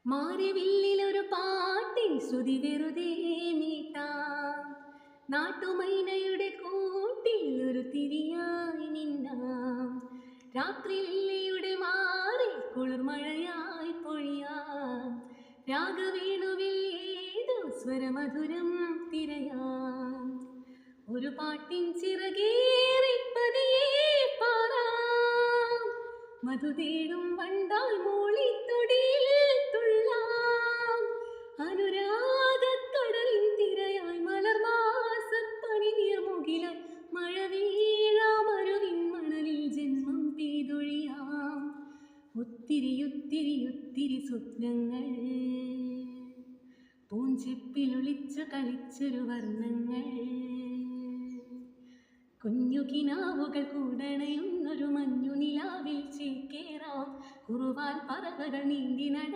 മാരിവില്ലിലൊരു പാട്ടിൻ ശ്രുതി വെറുതെ നീട്ടാം. നാട്ടുമൈനയുടെ കൂട്ടിൽ ഒരു തിരിയായി നിന്നാം. രാത്രിലില്ലയുടെ മാറി കുളിർമഴയായി പൊഴിയാം. രാഗവേണുവിൽ ഏതോ സ്വരമധുരം തിരയാം. ഒരു പാട്ടിൻ ചിറകേറി പതിയെ പാറാം. മധു തേടും വണ്ടാൽ മൂളിത്തൊടിയിൽ തുള്ളാം. അനുരാഗക്കടലിൻ തിരയായി മലർമാസപ്പനിനീർ മുകിലായി മഴ വീഴാം. അരുവിൻ മണലിൽ ജന്മം പെയ്തൊഴിയാം. ഒത്തിരിയൊത്തിരിയൊത്തിരി സ്വപ്നങ്ങൾ പൂഞ്ചെപ്പിലൊളിച്ചു കളിച്ചൊരു വർണ്ണങ്ങൾ. കുഞ്ഞു കിനാവുകൾ കൂടണയുന്നൊരു മഞ്ഞു നിലാവിൽ ചേക്കേറാം. കുറുവാൽ പറവകൾ നീന്തി